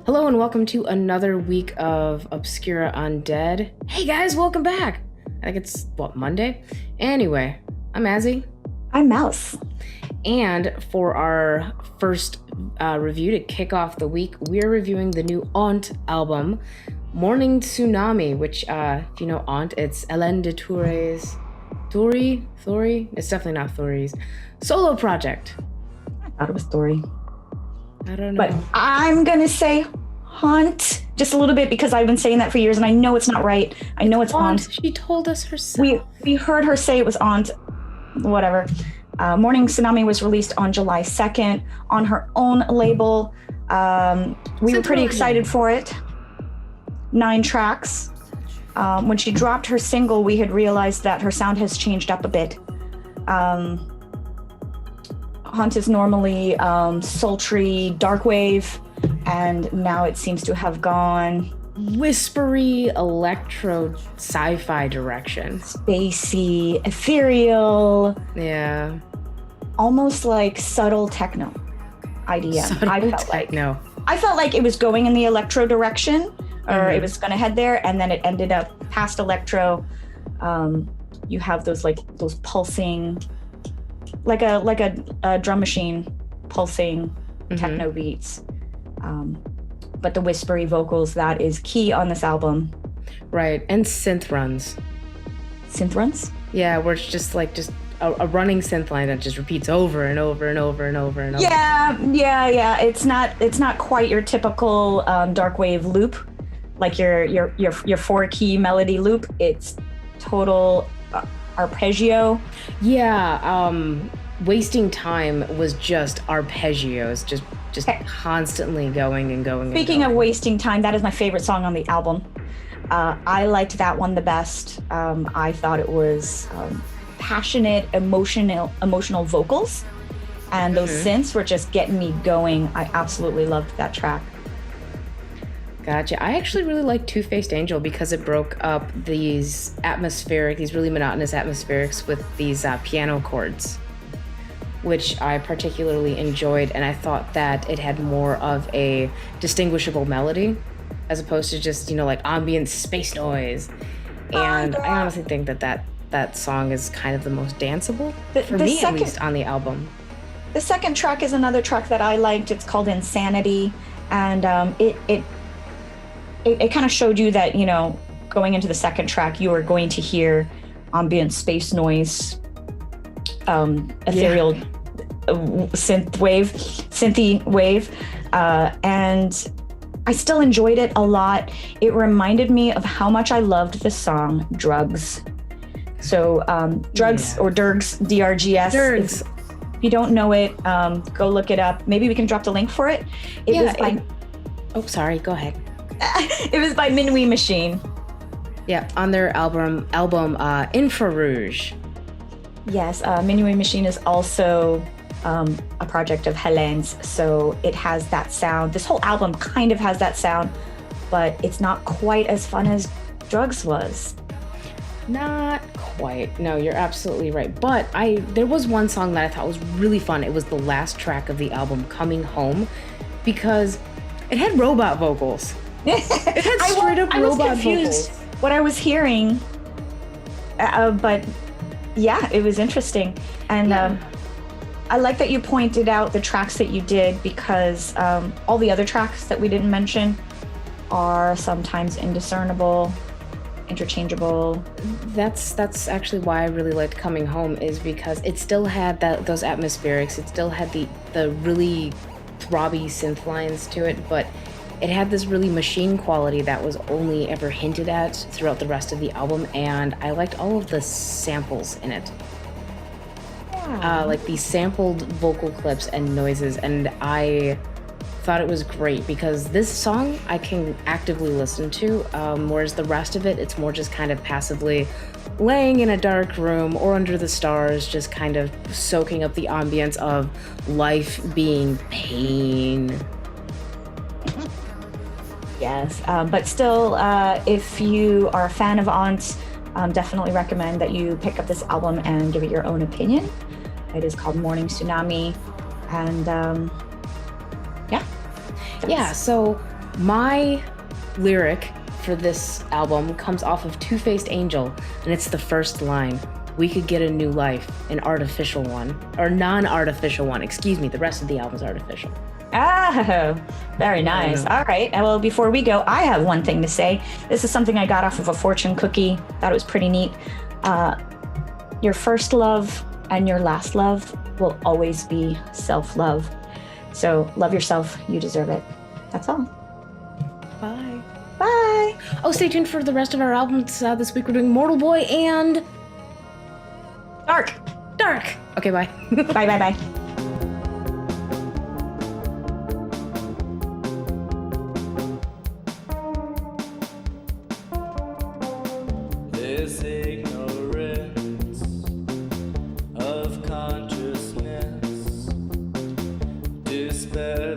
Hello and welcome to another week of Obscura Undead. Hey guys, welcome back! I think it's, Monday? Anyway, I'm Azzy. I'm Mouse. And for our first review to kick off the week, we're reviewing the new Hante album, Morning Tsunami, which, if you know Hante, it's Hélène de Thoury's... Thoury? It's definitely not Thoury's solo project. I thought it was Thoury. I don't know. But I'm going to say Hante just a little bit because I've been saying that for years and I know it's not right. I know it's Hante. She told us herself. We heard her say it was Hante. Whatever. Morning Tsunami was released on July 2nd on her own label. We were pretty excited for it. 9 tracks. When she dropped her single, we had realized that her sound has changed up a bit. Hante is normally sultry Darkwave, and now it seems to have gone whispery electro sci-fi direction. Spacey, ethereal. Yeah. Almost like subtle techno idea. I felt like it was going in the electro direction, or it was going to head there, and then it ended up past electro. You have those pulsing, like a drum machine pulsing techno beats. But the whispery vocals, that is key on this album. Right, and synth runs. Synth runs? Yeah, where it's just a running synth line that just repeats over and over and over and over and over. Yeah. It's not quite your typical Darkwave loop, like your 4-key melody loop. It's total arpeggio. Yeah, Wasting Time was just arpeggios, just constantly going and going. Speaking of Wasting Time, that is my favorite song on the album. I liked that one the best. I thought it was passionate, emotional vocals, and those synths were just getting me going. I absolutely loved that track. Gotcha. I actually really like Two-Faced Angel because it broke up these really monotonous atmospherics with these piano chords, which I particularly enjoyed, and I thought that it had more of a distinguishable melody as opposed to just, ambient space noise. And I honestly think that song is kind of the most danceable, for me at least, on the album. The second track is another track that I liked. It's called Insanity, and it kind of showed you that, going into the second track, you were going to hear ambient space noise, ethereal synthy wave, and I still enjoyed it a lot. It reminded me of how much I loved the song Drugs. So Drugs, or Dergs, D-R-G-S. Dergs. If you don't know it, go look it up. Maybe we can drop the link for it. Sorry, go ahead. It was by Minuit Machine. Yeah, on their album Infrarouge. Yes, Minuit Machine is also a project of Hélène's, so it has that sound. This whole album kind of has that sound, but it's not quite as fun as Drugs was. Not quite. No, you're absolutely right. But there was one song that I thought was really fun. It was the last track of the album, Coming Home, because it had robot vocals. It had straight up robot vocals. What I was hearing, but yeah, it was interesting. And I like that you pointed out the tracks that you did, because all the other tracks that we didn't mention are sometimes indiscernible, interchangeable. That's actually why I really liked Coming Home, is because it still had those atmospherics. It still had the really throbby synth lines to it, but it had this really machine quality that was only ever hinted at throughout the rest of the album, and I liked all of the samples in it. Like these sampled vocal clips and noises, and I thought it was great because this song I can actively listen to, whereas the rest of it, it's more just kind of passively laying in a dark room or under the stars, just kind of soaking up the ambience of life being pain. Yes, but still, if you are a fan of Hante, definitely recommend that you pick up this album and give it your own opinion. It is called Morning Tsunami, and Yeah, so My lyric for this album comes off of Two-Faced Angel, and it's the first line. We could get a new life, an artificial one, or non-artificial one. Excuse me, the rest of the album's artificial. Oh, very nice. All right. Well, before we go, I have one thing to say. This is something I got off of a fortune cookie. Thought it was pretty neat. Your first love and your last love will always be self-love. So love yourself. You deserve it. That's all. Bye. Bye. Oh, stay tuned for the rest of our albums. This week we're doing Mortal Boy and... Dark. Okay, bye. Bye. This ignorance of consciousness, despair.